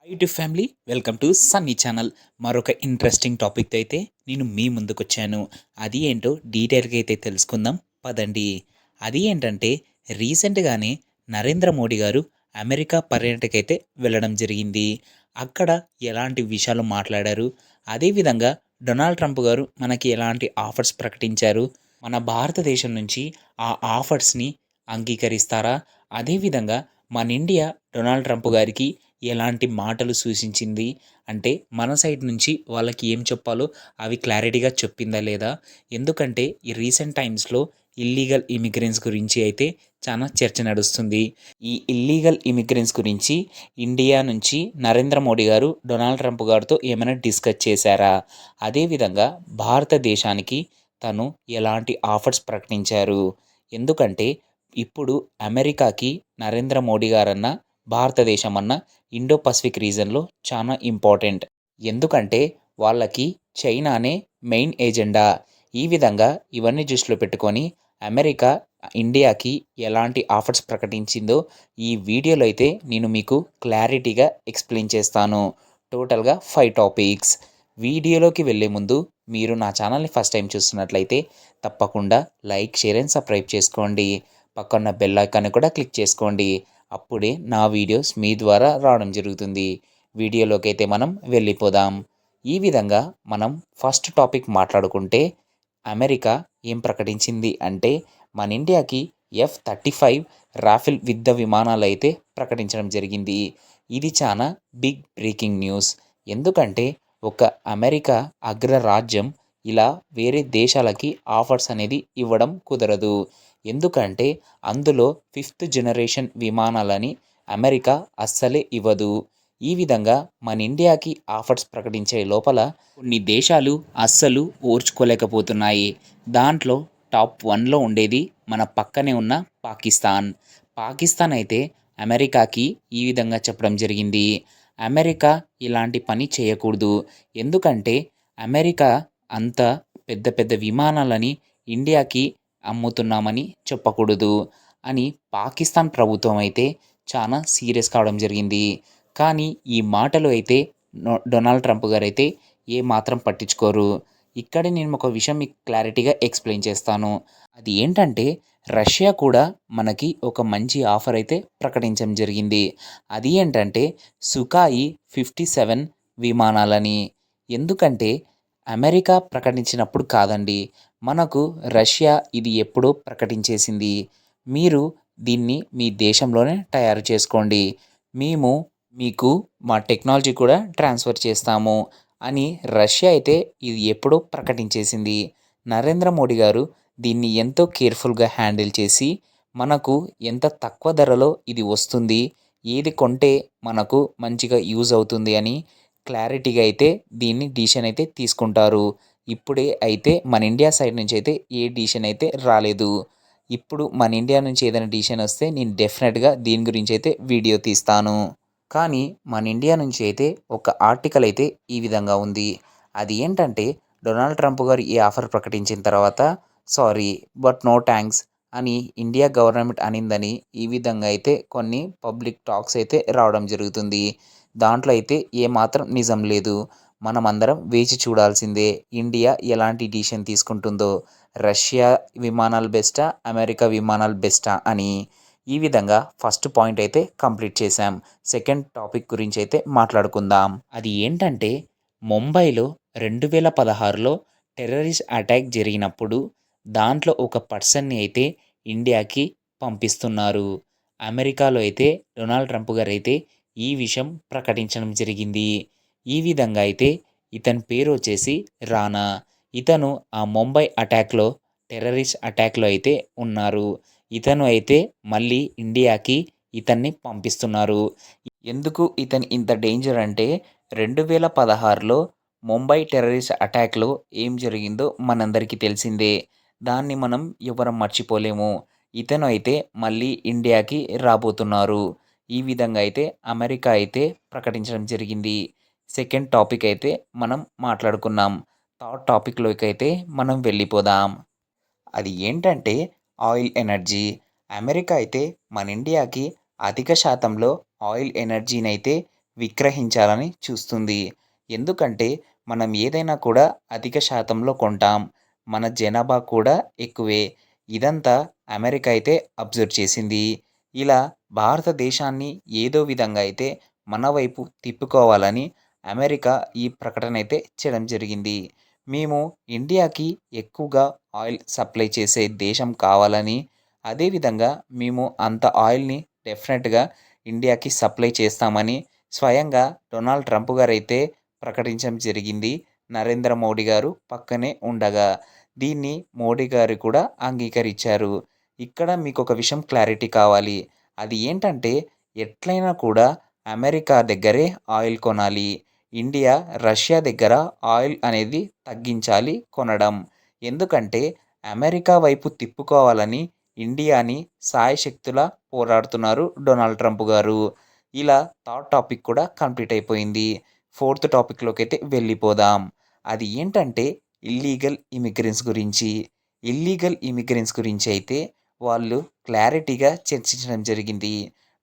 YouTube family welcome to Sunny channel. మరొక interesting టాపిక్తో అయితే నేను మీ ముందుకొచ్చాను. అది ఏంటో డీటెయిల్గా అయితే తెలుసుకుందాం పదండి. అది ఏంటంటే రీసెంట్గానే నరేంద్ర మోడీ గారు అమెరికా పర్యటనకైతే వెళ్ళడం జరిగింది. అక్కడ ఎలాంటి విషయాలు మాట్లాడారు, అదేవిధంగా డొనాల్డ్ ట్రంప్ గారు మనకి ఎలాంటి ఆఫర్స్ ప్రకటించారు, మన భారతదేశం నుంచి ఆ ఆఫర్స్ని అంగీకరిస్తారా, అదేవిధంగా మన ఇండియా డొనాల్డ్ ట్రంప్ గారికి ఎలాంటి మాటలు సూచించింది, అంటే మన సైడ్ నుంచి వాళ్ళకి ఏం చెప్పాలో అవి క్లారిటీగా చెప్పిందా లేదా? ఎందుకంటే ఈ రీసెంట్ టైమ్స్‌లో ఇల్లీగల్ ఇమిగ్రెంట్స్ గురించి అయితే చాలా చర్చ నడుస్తుంది. ఈ ఇల్లీగల్ ఇమిగ్రెంట్స్ గురించి ఇండియా నుంచి నరేంద్ర మోడీ గారు డొనాల్డ్ ట్రంప్ గారితో ఏమైనా డిస్కస్ చేశారా? అదేవిధంగా భారతదేశానికి తను ఎలాంటి ఆఫర్స్ ప్రకటించారు? ఎందుకంటే ఇప్పుడు అమెరికాకి నరేంద్ర మోడీ గారన్న, భారతదేశం అన్న ఇండో పసిఫిక్ రీజన్‌లో చాలా ఇంపార్టెంట్. ఎందుకంటే వాళ్ళకి చైనానే మెయిన్ ఎజెండా. ఈ విధంగా ఇవన్నీ దృష్టిలో పెట్టుకొని అమెరికా ఇండియాకి ఎలాంటి ఆఫర్స్ ప్రకటించిందో ఈ వీడియోలో అయితే నేను మీకు క్లారిటీగా ఎక్స్‌ప్లెయిన్ చేస్తాను. టోటల్‌గా 5 టాపిక్స్. వీడియోలోకి వెళ్ళే ముందు మీరు నా ఛానల్‌ని ఫస్ట్ టైం చూస్తున్నట్లయితే తప్పకుండా లైక్, షేర్ అండ్ సబ్స్క్రైబ్ చేసుకోండి. పక్కన బెల్ ఐకాన్ని కూడా క్లిక్ చేసుకోండి. అప్పుడే నా వీడియోస్ మీ ద్వారా రావడం జరుగుతుంది. వీడియోలోకి అయితే మనం వెళ్ళిపోదాం. ఈ విధంగా మనం ఫస్ట్ టాపిక్ మాట్లాడుకుంటే అమెరికా ఏం ప్రకటించింది అంటే మన ఇండియాకి F-35 రాఫెల్ యుద్ధ విమానాలు అయితే ప్రకటించడం జరిగింది. ఇది చాలా బిగ్ బ్రేకింగ్ న్యూస్. ఎందుకంటే ఒక అమెరికా అగ్రరాజ్యం ఇలా వేరే దేశాలకి ఆఫర్స్ అనేది ఇవ్వడం కుదరదు. ఎందుకంటే అందులో 5th జనరేషన్ విమానాలని అమెరికా అస్సలే ఇవ్వదు. ఈ విధంగా మన ఇండియాకి ఆఫర్స్ ప్రకటించే లోపల కొన్ని దేశాలు అస్సలు ఓర్చుకోలేకపోతున్నాయి. దాంట్లో టాప్ 1లో ఉండేది మన పక్కనే ఉన్న పాకిస్తాన్. పాకిస్తాన్ అయితే అమెరికాకి ఈ విధంగా చెప్పడం జరిగింది. అమెరికా ఇలాంటి పని చేయకూడదు. ఎందుకంటే అమెరికా అంత పెద్ద పెద్ద విమానాలని ఇండియాకి అమ్ముతున్నామని చెప్పకూడదు అని పాకిస్తాన్ ప్రభుత్వం అయితే చాలా సీరియస్ కావడం జరిగింది. కానీ ఈ మాటలు అయితే డొనాల్డ్ ట్రంప్ గారైతే ఏమాత్రం పట్టించుకోరు. ఇక్కడే నేను ఒక విషయం మీకు క్లారిటీగా ఎక్స్‌ప్లెయిన్ చేస్తాను. అది ఏంటంటే రష్యా కూడా మనకి ఒక మంచి ఆఫర్ అయితే ప్రకటించడం జరిగింది. అది ఏంటంటే సుఖాయి 57 విమానాలని. ఎందుకంటే అమెరికా ప్రకటించినప్పుడు కాదండి, మనకు రష్యా ఇది ఎప్పుడో ప్రకటించేసింది. మీరు దీన్ని మీ దేశంలోనే తయారు చేసుకోండి. మేము మీకు మా టెక్నాలజీ కూడా ట్రాన్స్ఫర్ చేస్తాము అని రష్యా అయితే ఇది ఎప్పుడో ప్రకటించేసింది. నరేంద్ర మోడీ గారు దీన్ని ఎంతో కేర్‌ఫుల్‌గా హ్యాండిల్ చేసి మనకు ఎంత తక్కువ ధరలో ఇది వస్తుంది, ఏది కొంటే మనకు మంచిగా యూజ్ అవుతుంది అని క్లారిటీగా అయితే దీన్ని డిసిషన్ అయితే తీసుకుంటారు. ఇప్పుడే అయితే మన ఇండియా సైడ్ నుంచి అయితే ఏ డిసిషన్ అయితే రాలేదు. ఇప్పుడు మన ఇండియా నుంచి ఏదైనా డిసిషన్ వస్తే నేను డెఫినెట్‌గా దీని గురించి అయితే వీడియో తీస్తాను. కానీ మన ఇండియా నుంచి అయితే ఒక ఆర్టికల్ అయితే ఈ విధంగా ఉంది. అది ఏంటంటే డొనాల్డ్ ట్రంప్ గారు ఈ ఆఫర్ ప్రకటించిన తర్వాత సారీ బట్ నో థాంక్స్ అని ఇండియా గవర్నమెంట్ అనిందని ఈ విధంగా అయితే కొన్ని పబ్లిక్ టాక్స్ అయితే రావడం జరుగుతుంది. దాంట్లో అయితే ఏమాత్రం నిజం లేదు. మనమందరం వేచి చూడాల్సిందే ఇండియా ఎలాంటి డిసిషన్ తీసుకుంటుందో. రష్యా విమానాలు బెస్టా? అమెరికా విమానాలు బెస్టా అని. ఈ విధంగా ఫస్ట్ పాయింట్ అయితే కంప్లీట్ చేశాం. సెకండ్ టాపిక్ గురించి అయితే మాట్లాడుకుందాం. అది ఏంటంటే ముంబైలో 2016లో టెర్రరిస్ట్ అటాక్ జరిగినప్పుడు దాంట్లో ఒక పర్సన్‌ని అయితే ఇండియాకి పంపిస్తున్నారు. అమెరికాలో అయితే డొనాల్డ్ ట్రంప్ గారైతే ఈ విషయం ప్రకటించడం జరిగింది. ఈ విధంగా అయితే ఇతని పేరు వచ్చేసి రానా. ఇతను ఆ ముంబై అటాక్‌లో టెర్రరిస్ట్ అటాక్‌లో అయితే ఉన్నారు. ఇతను అయితే మళ్ళీ ఇండియాకి ఇతన్ని పంపిస్తున్నారు. ఎందుకు ఇతను ఇంత డేంజర్ అంటే 2016లో ముంబై టెర్రరిస్ట్ అటాక్‌లో ఏం జరిగిందో మనందరికీ తెలిసిందే. దాన్ని మనం ఎవరం మర్చిపోలేము. ఇతను అయితే మళ్ళీ ఇండియాకి రాబోతున్నారు. ఈ విధంగా అయితే అమెరికా అయితే ప్రకటించడం జరిగింది. సెకండ్ టాపిక్ అయితే మనం మాట్లాడుకున్నాం. థర్డ్ టాపిక్‌లోకి అయితే మనం వెళ్ళిపోదాం. అది ఏంటంటే ఆయిల్ ఎనర్జీ. అమెరికా అయితే మన ఇండియాకి అధిక శాతంలో ఆయిల్ ఎనర్జీనైతే విక్రహించాలని చూస్తుంది. ఎందుకంటే మనం ఏదైనా కూడా అధిక శాతంలో కొంటాం. మన జనాభా కూడా ఎక్కువే. ఇదంతా అమెరికా అయితే అబ్జర్వ్ చేసింది. ఇలా భారతదేశాన్ని ఏదో విధంగా అయితే మన వైపు తిప్పుకోవాలని అమెరికా ఈ ప్రకటన అయితే చేయడం జరిగింది. మేము ఇండియాకి ఎక్కువగా ఆయిల్ సప్లై చేసే దేశం కావాలని, అదేవిధంగా మేము అంత ఆయిల్‌ని డెఫినెట్‌గా ఇండియాకి సప్లై చేస్తామని స్వయంగా డొనాల్డ్ ట్రంప్ గారైతే ప్రకటించడం జరిగింది. నరేంద్ర మోడీ గారు పక్కనే ఉండగా. దీన్ని మోడీ గారు కూడా అంగీకరించారు. ఇక్కడ మీకొక విషయం క్లారిటీ కావాలి. అది ఏంటంటే ఎట్లైనా కూడా అమెరికా దగ్గరే ఆయిల్ కొనాలి. ఇండియా, రష్యా దగ్గర ఆయిల్ అనేది తగ్గించాలి కొనడం. ఎందుకంటే అమెరికా వైపు తిప్పుకోవాలని ఇండియాని శాయశక్తులా పోరాడుతున్నారు డొనాల్డ్ ట్రంప్ గారు. ఇలా థర్డ్ టాపిక్ కూడా కంప్లీట్ అయిపోయింది. ఫోర్త్ టాపిక్‌లోకైతే వెళ్ళిపోదాం. అది ఏంటంటే ఇల్లీగల్ ఇమిగ్రెంట్స్ గురించి. ఇల్లీగల్ ఇమిగ్రెంట్స్ గురించి అయితే వాళ్ళు క్లారిటీగా చర్చించడం జరిగింది.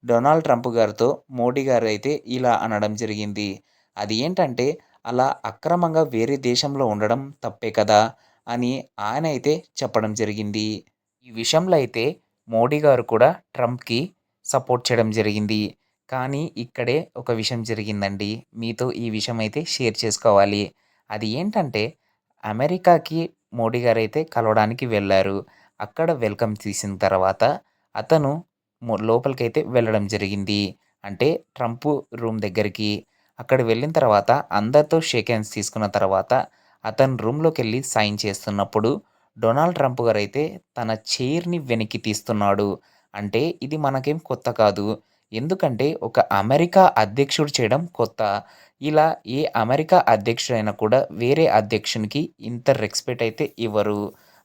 డొనాల్డ్ ట్రంప్ గారితో మోడీ గారు అయితే ఇలా అనడం జరిగింది. అది ఏంటంటే అలా అక్రమంగా వేరే దేశంలో ఉండడం తప్పే కదా! అని ఆయన అయితే చెప్పడం జరిగింది. ఈ విషయంలో అయితే మోడీ గారు కూడా ట్రంప్‌కి సపోర్ట్ చేయడం జరిగింది. కానీ ఇక్కడే ఒక విషయం జరిగిందండి. మీతో ఈ విషయం అయితే షేర్ చేసుకోవాలి. అది ఏంటంటే అమెరికాకి మోడీ గారైతే కలవడానికి వెళ్లారు. అక్కడ వెల్కమ్ తీసిన తర్వాత అతను లోపలికైతే వెళ్ళడం జరిగింది. అంటే ట్రంప్ రూమ్ దగ్గరికి. అక్కడ వెళ్ళిన తర్వాత అందరితో షేక్ హ్యాండ్స్ తీసుకున్న తర్వాత అతను రూమ్‌లోకెళ్ళి సైన్ చేస్తున్నప్పుడు డొనాల్డ్ ట్రంప్ గారైతే తన చైర్‌ని వెనక్కి తీస్తున్నాడు. అంటే ఇది మనకేం కొత్త కాదు. ఎందుకంటే ఒక అమెరికా అధ్యక్షుడు చేయడం కొత్త. ఇలా ఏ అమెరికా అధ్యక్షుడైనా కూడా వేరే అధ్యక్షునికి ఇంత రెస్పెక్ట్ అయితే ఇవ్వరు.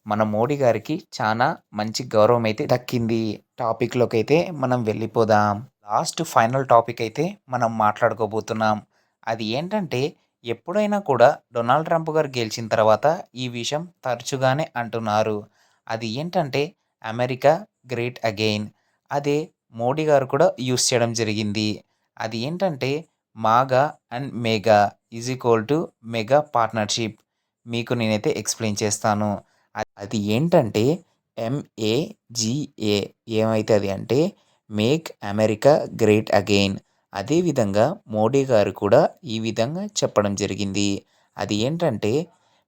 మన మోడీ గారికి చానా మంచి గౌరవం అయితే దక్కింది. టాపిక్‌లోకైతే మనం వెళ్ళిపోదాం. లాస్ట్ ఫైనల్ టాపిక్ అయితే మనం మాట్లాడుకోబోతున్నాం. అది ఏంటంటే ఎప్పుడైనా కూడా డొనాల్డ్ ట్రంప్ గారు గెలిచిన తర్వాత ఈ విషయం తరచుగానే అంటున్నారు. అది ఏంటంటే అమెరికా గ్రేట్ అగెయిన్. అదే మోడీ గారు కూడా యూజ్ చేయడం జరిగింది. అది ఏంటంటే MAGA and MEGA is equal to MEGA partnership. మీకు నేనైతే ఎక్స్‌ప్లెయిన్ చేస్తాను. అది ఏంటంటే ఎంఏజీఏ ఏమైతది అంటే మేక్ అమెరికా గ్రేట్ అగెయిన్. అదే విధంగా మోడీ గారు కూడా ఈ విధంగా చెప్పడం జరిగింది. అది ఏంటంటే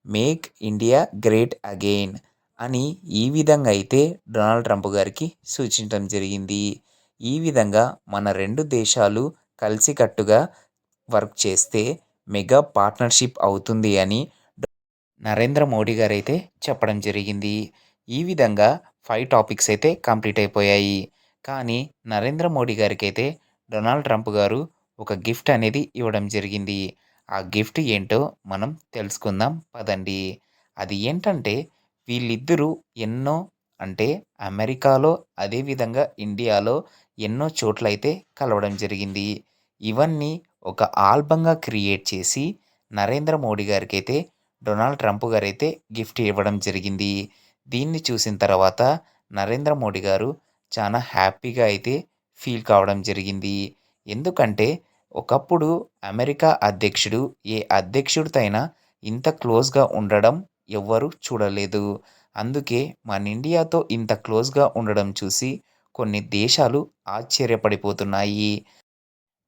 మేక్ ఇండియా గ్రేట్ అగెయిన్ అని ఈ విధంగా అయితే డొనాల్డ్ ట్రంప్ గారికి సూచించడం జరిగింది. ఈ విధంగా మన 2 దేశాలు కలిసికట్టుగా వర్క్ చేస్తే మెగా పార్ట్నర్‌షిప్ అవుతుంది అని నరేంద్ర మోడీ గారైతే చెప్పడం జరిగింది. ఈ విధంగా 5 టాపిక్స్ అయితే కంప్లీట్ అయిపోయాయి. కానీ నరేంద్ర మోడీ గారికైతే డొనాల్డ్ ట్రంప్ గారు ఒక గిఫ్ట్ అనేది ఇవ్వడం జరిగింది. ఆ గిఫ్ట్ ఏంటో మనం తెలుసుకుందాం పదండి. అది ఏంటంటే వీళ్ళిద్దరూ ఎన్నో అంటే అమెరికాలో అదే విధంగా ఇండియాలో ఎన్నో చోట్లయితే కలవడం జరిగింది. ఇవన్నీ ఒక ఆల్బమ్‌గా క్రియేట్ చేసి నరేంద్ర మోడీ గారికైతే డొనాల్డ్ ట్రంప్ గారైతే గిఫ్ట్ ఇవ్వడం జరిగింది. దీన్ని చూసిన తర్వాత నరేంద్ర మోడీ గారు చాలా హ్యాపీగా అయితే ఫీల్ కావడం జరిగింది. ఎందుకంటే ఒకప్పుడు అమెరికా అధ్యక్షుడు ఏ అధ్యక్షుడితో అయినా ఇంత క్లోజ్‌గా ఉండడం ఎవ్వరు చూడలేదు. అందుకే మన ఇండియాతో ఇంత క్లోజ్‌గా ఉండడం చూసి కొన్ని దేశాలు ఆశ్చర్యపడిపోతున్నాయి.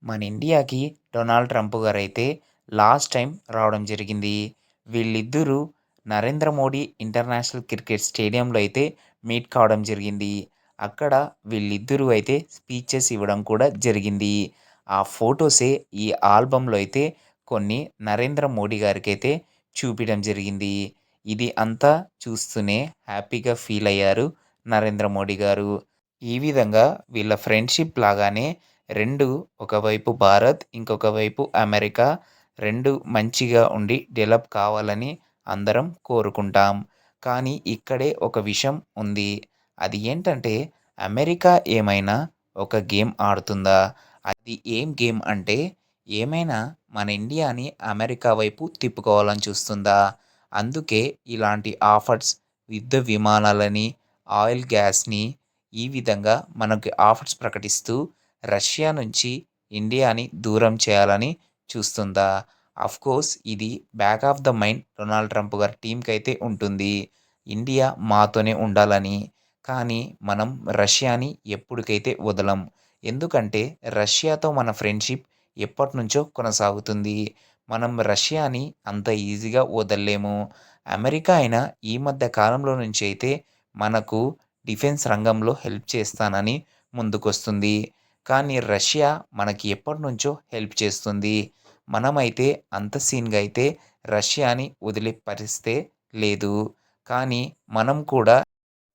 మన ఇండియాకి డొనాల్డ్ ట్రంప్ గారైతే లాస్ట్ టైం రావడం జరిగింది. వీళ్ళిద్దరూ నరేంద్ర మోడీ ఇంటర్నేషనల్ క్రికెట్ స్టేడియంలో అయితే మీట్ కావడం జరిగింది. అక్కడ వీళ్ళిద్దరూ అయితే స్పీచెస్ ఇవ్వడం కూడా జరిగింది. ఆ ఫోటోసే ఈ ఆల్బమ్‌లో అయితే కొన్ని నరేంద్ర మోడీ గారికైతే చూపియడం జరిగింది. ఇది అంతా చూస్తూనే హ్యాపీగా ఫీల్ అయ్యారు నరేంద్ర మోడీ గారు. ఈ విధంగా వీళ్ళ ఫ్రెండ్‌షిప్ లాగానే 2 ఒకవైపు భారత్, ఇంకొక వైపు అమెరికా 2 మంచిగా ఉండి డెవలప్ కావాలని అందరం కోరుకుంటాం. కానీ ఇక్కడే ఒక విషయం ఉంది. అది ఏంటంటే అమెరికా ఏమైనా ఒక గేమ్ ఆడుతుందా? అది ఏం గేమ్ అంటే ఏమైనా మన ఇండియాని అమెరికా వైపు తిప్పుకోవాలని చూస్తుందా? అందుకే ఇలాంటి ఆఫర్స్ యుద్ధ విమానాలని, ఆయిల్ గ్యాస్‌ని ఈ విధంగా మనకి ఆఫర్స్ ప్రకటిస్తూ రష్యా నుంచి ఇండియాని దూరం చేయాలని చూస్తుందా? ఆఫ్‌కోర్స్ ఇది back of the mind Donald Trump గారి టీమ్‌కైతే ఉంటుంది. ఇండియా మాతోనే ఉండాలని. కానీ మనం రష్యాని ఎప్పటికైతే వదలం. ఎందుకంటే రష్యాతో మన ఫ్రెండ్‌షిప్ ఎప్పటినుంచో కొనసాగుతుంది. మనం రష్యాని అంత ఈజీగా వదల్లేము. అమెరికా అయినా ఈ మధ్య కాలంలో నుంచి అయితే మనకు డిఫెన్స్ రంగంలో హెల్ప్ చేస్తానని ముందుకొస్తుంది. కానీ రష్యా మనకి ఎప్పటినుంచో హెల్ప్ చేస్తుంది. మనమైతే అంత సీన్‌గా అయితే రష్యాని వదిలే పరిస్థితే లేదు. కానీ మనం కూడా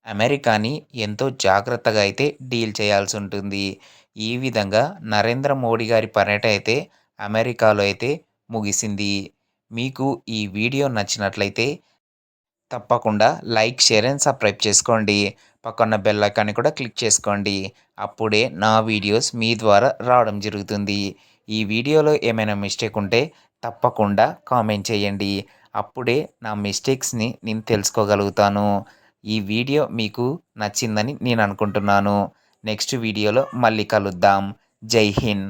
అమెరికాని ఎంతో జాగ్రత్తగా అయితే డీల్ చేయాల్సుంటుంది. ఈ విధంగా నరేంద్ర మోడీ గారి పర్యటన అయితే అమెరికాలో అయితే ముగిసింది. మీకు ఈ వీడియో నచ్చినట్లయితే తప్పకుండా లైక్, షేర్ అండ్ సబ్‌స్క్రైబ్ చేసుకోండి. పక్కన బెల్ ఐకాన్‌ని కూడా క్లిక్ చేసుకోండి. అప్పుడే నా వీడియోస్ మీ ద్వారా రావడం జరుగుతుంది. ఈ వీడియోలో ఏమైనా మిస్టేక్ ఉంటే తప్పకుండా కామెంట్ చేయండి. అప్పుడే నా మిస్టేక్స్‌ని నేను తెలుసుకోగలుగుతాను. ఈ వీడియో మీకు నచ్చిందని నేను అనుకుంటున్నాను. నెక్స్ట్ వీడియోలో మళ్ళీ కలుద్దాం. జై హింద్.